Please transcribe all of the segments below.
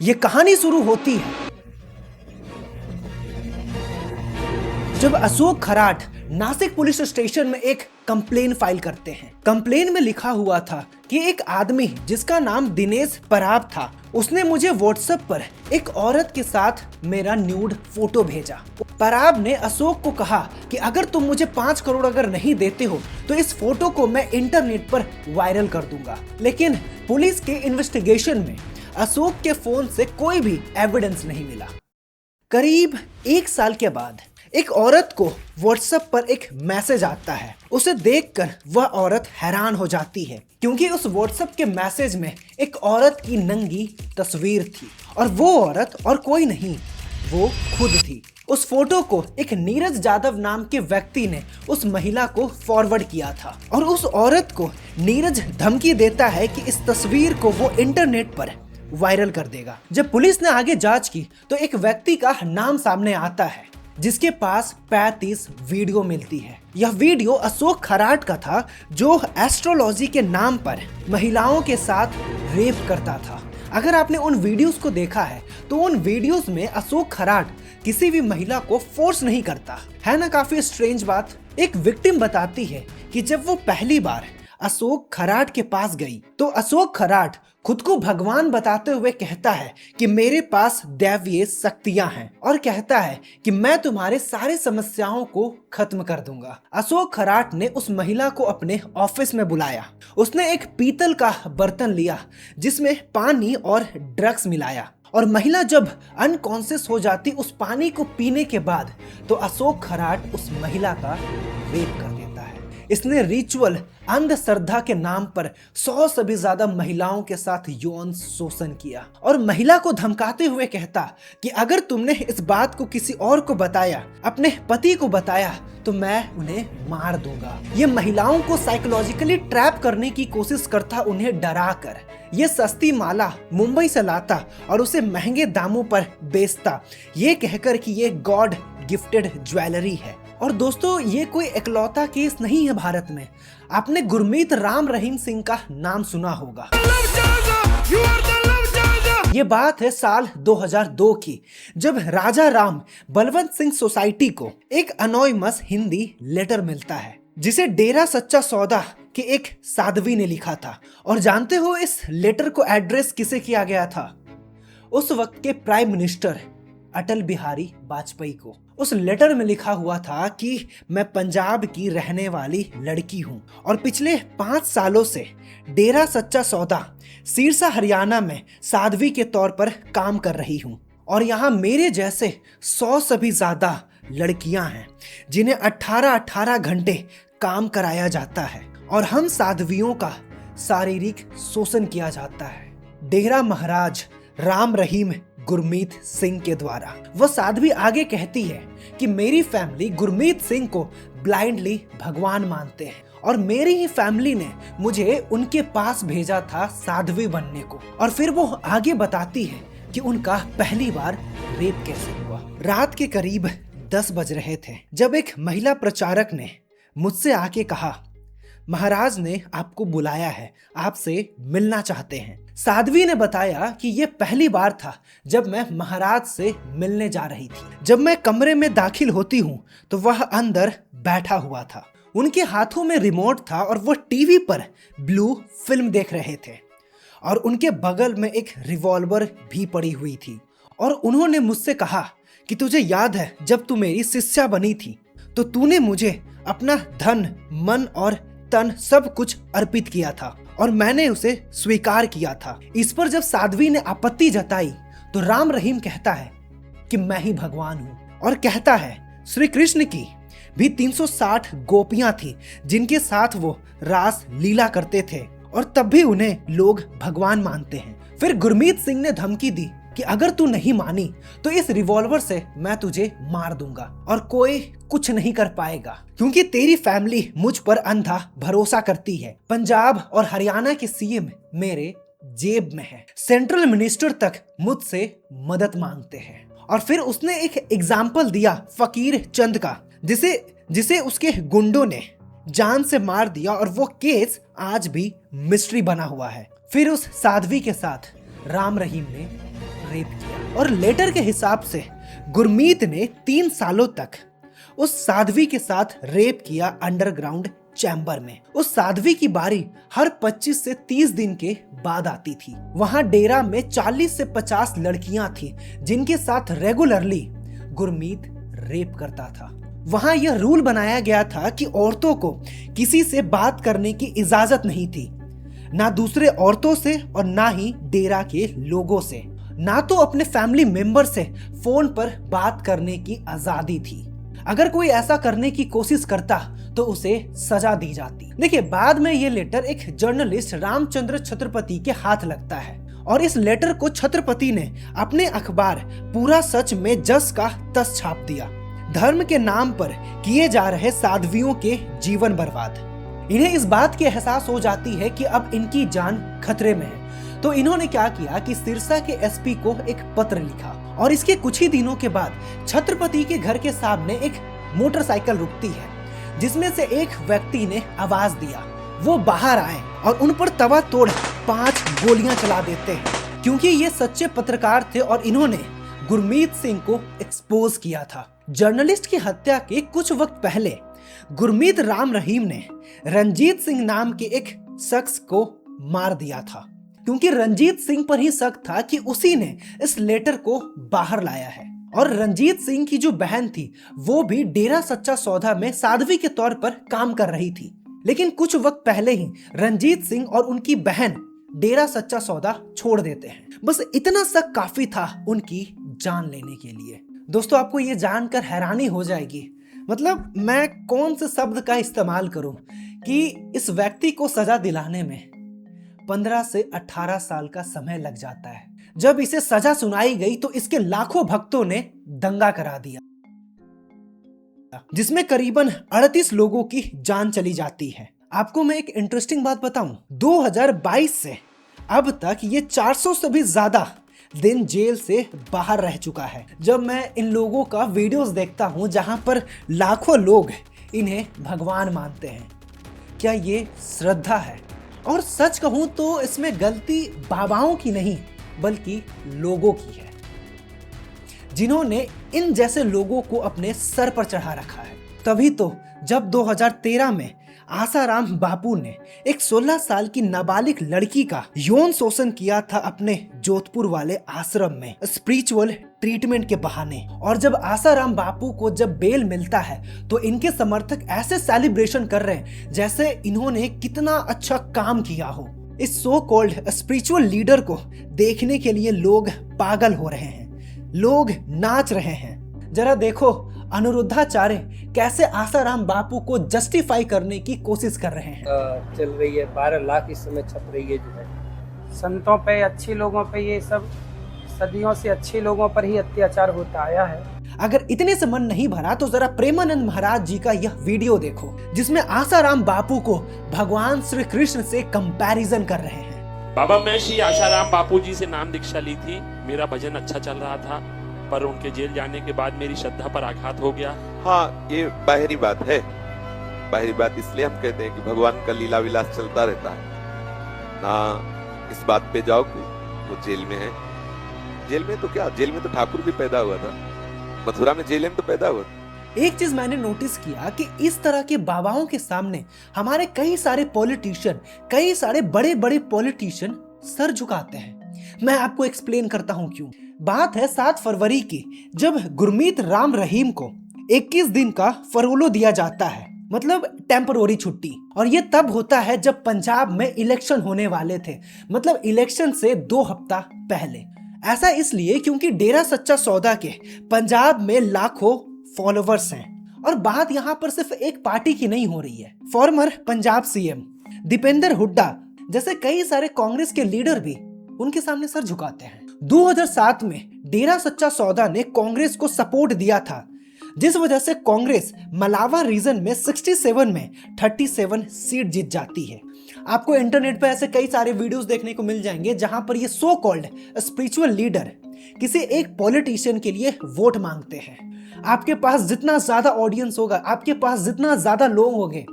ये कहानी शुरू होती है जब अशोक खराट नासिक पुलिस स्टेशन में एक कंप्लेन फाइल करते हैं। कंप्लेन में लिखा हुआ था कि एक आदमी जिसका नाम दिनेश पराब था, उसने मुझे व्हाट्सएप पर एक औरत के साथ मेरा न्यूड फोटो भेजा। पराब ने अशोक को कहा कि अगर तुम मुझे 5 करोड़ अगर नहीं देते हो तो इस फोटो को मैं इंटरनेट पर वायरल कर दूंगा। लेकिन पुलिस के इन्वेस्टिगेशन में अशोक के फोन से कोई भी एविडेंस नहीं मिला। करीब 1 साल के बाद एक औरत को व्हाट्सएप पर एक मैसेज आता है। उसे देखकर वह औरत हैरान हो जाती है क्योंकि उस व्हाट्सएप के मैसेज में एक औरत की नंगी तस्वीर थी और वो औरत और कोई नहीं, वो खुद थी। उस फोटो को एक नीरज जादव नाम के व्यक्ति ने उस महिला को फॉरवर्ड किया था और उस औरत को नीरज धमकी देता है कि इस तस्वीर को वो इंटरनेट पर वायरल कर देगा। जब पुलिस ने आगे जांच की तो एक व्यक्ति का नाम सामने आता है जिसके पास 35 वीडियो मिलती है। यह वीडियो अशोक खराट का था जो एस्ट्रोलॉजी के नाम पर महिलाओं के साथ रेप करता था। अगर आपने उन वीडियोस को देखा है तो उन वीडियोस में अशोक खराट किसी भी महिला को फोर्स नहीं करता है ना। काफी स्ट्रेंज बात। एक विक्टिम बताती है कि जब वो पहली बार अशोक खराट के पास गई तो अशोक खराट खुद को भगवान बताते हुए कहता है कि मेरे पास दैवीय शक्तियां हैं और कहता है कि मैं तुम्हारे सारे समस्याओं को खत्म कर दूंगा। अशोक खराट ने उस महिला को अपने ऑफिस में बुलाया। उसने एक पीतल का बर्तन लिया जिसमें पानी और ड्रग्स मिलाया और महिला जब अनकॉन्शियस हो जाती उस पानी को पीने के बाद तो अशोक खराट उस महिला का रेप कर देता है। इसने रिचुअल अंधश्रद्धा के नाम पर 100 से भी ज्यादा महिलाओं के साथ यौन शोषण किया और महिला को धमकाते हुए कहता कि अगर तुमने इस बात को किसी और को बताया, अपने पति को बताया, तो मैं उन्हें मार दूंगा। ये महिलाओं को साइकोलॉजिकली ट्रैप करने की कोशिश करता, उन्हें डरा कर। ये सस्ती माला मुंबई से लाता और उसे महंगे दामों पर बेचता, ये कहकर कि ये गॉड गिफ्टेड ज्वेलरी है। और दोस्तों, ये कोई इकलौता केस नहीं है भारत में। आपने गुरमीत राम रहीम सिंह का नाम सुना होगा। ये बात है साल 2002 की, जब राजा राम बलवंत सिंह सोसाइटी को एक अनोनिमस हिंदी लेटर मिलता है जिसे डेरा सच्चा सौदा के एक साध्वी ने लिखा था। और जानते हो इस लेटर को एड्रेस किसे किया गया था? उस वक्त के प्राइम मिनिस्टर अटल बिहारी वाजपेयी को। उस लेटर में लिखा हुआ था कि मैं पंजाब की रहने वाली लड़की हूं और पिछले 5 सालों से डेरा सच्चा सौदा सिरसा हरियाणा में साध्वी के तौर पर काम कर रही हूं और यहाँ मेरे जैसे 100 से भी ज्यादा लड़कियां हैं जिन्हें 18-18 घंटे काम कराया जाता है और हम साध्वियों का शारीरिक शोषण किया जाता है डेरा महाराज राम रहीम गुरमीत सिंह के द्वारा। वह साध्वी आगे कहती है कि मेरी फैमिली गुरमीत सिंह को ब्लाइंडली भगवान मानते हैं और मेरी ही फैमिली ने मुझे उनके पास भेजा था साध्वी बनने को। और फिर वो आगे बताती है कि उनका पहली बार रेप कैसे हुआ। रात के करीब 10 बज रहे थे जब एक महिला प्रचारक ने मुझसे आके कहा, महाराज ने आपको बुलाया है, आपसे मिलना चाहते हैं। साध्वी ने बताया कि यह पहली बार था जब मैं महाराज से मिलने जा रही थी। जब मैं कमरे में दाखिल होती हूँ तो वह अंदर बैठा हुआ था। उनके हाथों में रिमोट था और वह टीवी पर ब्लू फिल्म देख रहे थे और उनके बगल में एक रिवॉल्वर भी पड़ी हुई थी। और उन्होंने मुझसे कहा कि तुझे याद है जब तू मेरी शिष्या बनी थी तो तूने मुझे अपना धन, मन और तन सब कुछ अर्पित किया था और मैंने उसे स्वीकार किया था। इस पर जब साध्वी ने आपत्ति जताई तो राम रहीम कहता है कि मैं ही भगवान हूँ और कहता है श्री कृष्ण की भी 360 गोपियां थी जिनके साथ वो रास लीला करते थे और तब भी उन्हें लोग भगवान मानते हैं। फिर गुरमीत सिंह ने धमकी दी कि अगर तू नहीं मानी तो इस रिवॉल्वर से मैं तुझे मार दूंगा और कोई कुछ नहीं कर पाएगा क्योंकि तेरी फैमिली मुझ पर अंधा भरोसा करती है। पंजाब और हरियाणा के सीएम मेरे जेब में है, सेंट्रल मिनिस्टर तक मुझसे मदद मांगते हैं। और फिर उसने एक एग्जाम्पल दिया फकीर चंद का जिसे उसके गुंडों ने जान से मार दिया और वो केस आज भी मिस्ट्री बना हुआ है। फिर उस साध्वी के साथ राम रहीम ने रेप किया। और लेटर के हिसाब से गुरमीत ने 3 सालों तक उस साध्वी के साथ रेप किया अंडरग्राउंड चैम्बर में। उस साध्वी की बारी हर 25 से 30 दिन के बाद आती थी। वहां डेरा में 40 से 50 लड़कियां थी जिनके साथ रेगुलरली गुरमीत रेप करता था। वहां यह रूल बनाया गया था कि औरतों को किसी से बात करने की इजाजत नहीं थी, ना दूसरे औरतों से और ना ही डेरा के लोगों से, ना तो अपने फैमिली मेंबर से फोन पर बात करने की आजादी थी। अगर कोई ऐसा करने की कोशिश करता तो उसे सजा दी जाती। देखिए, बाद में ये लेटर एक जर्नलिस्ट रामचंद्र छत्रपति के हाथ लगता है और इस लेटर को छत्रपति ने अपने अखबार पूरा सच में जस का तस छाप दिया। धर्म के नाम पर किए जा रहे साध्वियों के जीवन बर्बाद। इन्हें इस बात की एहसास हो जाती है कि अब इनकी जान खतरे में है, तो इन्होंने क्या किया कि सिरसा के एसपी को एक पत्र लिखा और इसके कुछ ही दिनों के बाद छत्रपति के घर के सामने एक मोटरसाइकिल रुकती है जिसमें से एक व्यक्ति ने आवाज दिया। वो बाहर आए और उन पर तवा तोड़ 5 गोलियां चला देते हैं क्योंकि ये सच्चे पत्रकार थे और इन्होंने गुरमीत सिंह को एक्सपोज किया था। जर्नलिस्ट की हत्या के कुछ वक्त पहले गुरमीत राम रहीम ने रंजीत सिंह नाम के एक शख्स को मार दिया था क्योंकि रंजीत सिंह पर ही शक था कि उसी ने इस लेटर को बाहर लाया है। और रंजीत सिंह की जो बहन थी वो भी डेरा सच्चा सौदा में साध्वी के तौर पर काम कर रही थी। लेकिन कुछ वक्त पहले ही रंजीत सिंह और उनकी बहन डेरा सच्चा सौदा छोड़ देते हैं। बस इतना शक काफी था उनकी जान लेने के लिए। दोस्तों, आपको ये जानकर हैरानी हो जाएगी, मतलब मैं कौन से शब्द का इस्तेमाल करूं कि इस व्यक्ति को सजा दिलाने में 15 से 18 साल का समय लग जाता है। जब इसे सजा सुनाई गई तो इसके लाखों भक्तों ने दंगा करा दिया जिसमें करीबन 38 लोगों की जान चली जाती है। आपको मैं एक इंटरेस्टिंग बात बताऊं, 2022 से अब तक ये 400 से भी ज्यादा दिन जेल से बाहर रह चुका है। जब मैं इन लोगों का वीडियोस देखता हूं जहां पर लाखों लोग इन्हें भगवान मानते हैं, क्या ये श्रद्धा है? और सच कहूं तो इसमें गलती बाबाओं की नहीं बल्कि लोगों की है जिन्होंने इन जैसे लोगों को अपने सर पर चढ़ा रखा है। तभी तो जब 2013 में आसाराम बापू ने एक 16 साल की नाबालिग लड़की का यौन शोषण किया था अपने जोधपुर वाले आश्रम में स्पिरिचुअल ट्रीटमेंट के बहाने, और जब आसाराम बापू को जब बेल मिलता है तो इनके समर्थक ऐसे सेलिब्रेशन कर रहे हैं जैसे इन्होंने कितना अच्छा काम किया हो। इस सो कॉल्ड स्पिरिचुअल लीडर को देखने के लिए लोग पागल हो रहे हैं, लोग नाच रहे हैं। जरा देखो अनिरुद्धाचार्य कैसे आसाराम बापू को जस्टिफाई करने की कोशिश कर रहे हैं। चल रही है 12 लाख इस समय छप रही है जो है संतों पे, अच्छे लोगों पे, ये सब सदियों से अच्छे लोगों पर ही अत्याचार होता आया है। अगर इतने से मन नहीं भरा तो जरा प्रेमानंद महाराज जी का यह वीडियो देखो जिसमें आसाराम बापू को भगवान श्री कृष्ण से कंपैरिजन कर रहे हैं। बाबा, मैं श्री आसाराम बापू जी से नाम दीक्षा ली थी। मेरा भजन अच्छा चल रहा था, पर उनके जेल जाने के बाद मेरी श्रद्धा पर आघात हो गया। हाँ, ये बाहरी बात है। बाहरी बात इसलिए हम कहते हैं कि भगवान का लीला विलास चलता रहता है ना। इस बात पे जाओ कि वो जेल में है। जेल में तो क्या, जेल में तो ठाकुर भी पैदा हुआ था, मथुरा में जेल में तो पैदा हुआ था। एक चीज मैंने नोटिस किया कि इस तरह के बाबाओं के सामने हमारे कई सारे पॉलिटिशियन, कई सारे बड़े बड़े पॉलिटिशियन सर झुकाते हैं। मैं आपको एक्सप्लेन करता हूं क्यों। बात है 7 फरवरी की, जब गुरमीत राम रहीम को 21 दिन का फरोलो दिया जाता है, मतलब टेम्पररी छुट्टी। और ये तब होता है जब पंजाब में इलेक्शन होने वाले थे, मतलब इलेक्शन से 2 हफ्ता पहले। ऐसा इसलिए क्योंकि डेरा सच्चा सौदा के पंजाब में लाखों फॉलोवर्स हैं। और बात यहाँ पर सिर्फ एक पार्टी की नहीं हो रही है। फॉर्मर पंजाब सीएम दीपेंद्र हुड्डा जैसे कई सारे कांग्रेस के लीडर भी उनके सामने सर झुकाते हैं। 2007 में डेरा सच्चा सौदा ने कांग्रेस को सपोर्ट दिया था, जिस वजह से कांग्रेस मलावा रीजन में 67 में 37 सीट जीत जाती है। आपको इंटरनेट पे ऐसे कई सारे वीडियोस देखने को मिल जाएंगे जहां पर ये सो कॉल्ड स्पिरिचुअल लीडर किसी एक पॉलिटिशियन के लिए वोट मांगते हैं। आपके पास जितना ज्यादा ऑडियंस होगा, आपके पास जितना ज्यादा लोग होंगे,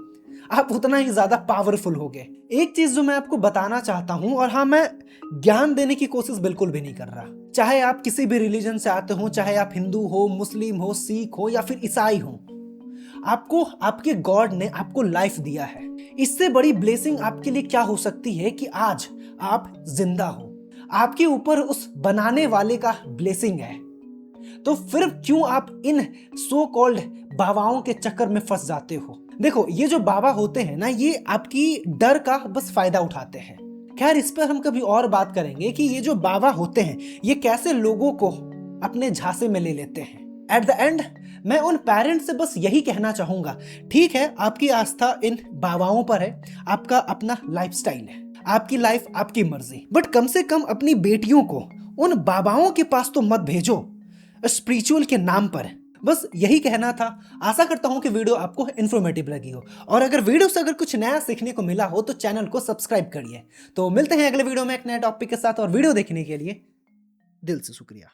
आप उतना ही ज्यादा पावरफुल होगे। एक चीज जो मैं आपको बताना चाहता हूं, और हाँ, मैं ज्ञान देने की कोशिश बिल्कुल भी नहीं कर रहा। चाहे आप किसी भी रिलीजन से आते हो, चाहे आप हिंदू हो, मुस्लिम हो, सिख हो या फिर ईसाई हो, आपको आपके गॉड ने आपको लाइफ दिया है। इससे बड़ी ब्लेसिंग आपके लिए क्या हो सकती है कि आज आप जिंदा हो। आपके ऊपर उस बनाने वाले का ब्लेसिंग है। तो फिर क्यों आप इन सो कॉल्ड बाबाओं के चक्कर में फंस जाते हो? देखो, ये जो बाबा होते हैं ना, ये आपकी डर का बस फायदा उठाते हैं। खैर, इस पर हम कभी और बात करेंगे कि ये जो बाबा होते हैं ये कैसे लोगों को अपने झांसे में ले लेते हैं। एट द एंड मैं उन पेरेंट्स से बस यही कहना चाहूंगा, ठीक है, आपकी आस्था इन बाबाओं पर है, आपका अपना लाइफस्टाइल है, आपकी लाइफ आपकी मर्जी, बट कम से कम अपनी बेटियों को उन बाबाओं के पास तो मत भेजो स्पिरिचुअल के नाम पर। बस यही कहना था। आशा करता हूं कि वीडियो आपको इन्फॉर्मेटिव लगी हो, और अगर वीडियो से अगर कुछ नया सीखने को मिला हो तो चैनल को सब्सक्राइब करिए। तो मिलते हैं अगले वीडियो में एक नए टॉपिक के साथ, और वीडियो देखने के लिए दिल से शुक्रिया।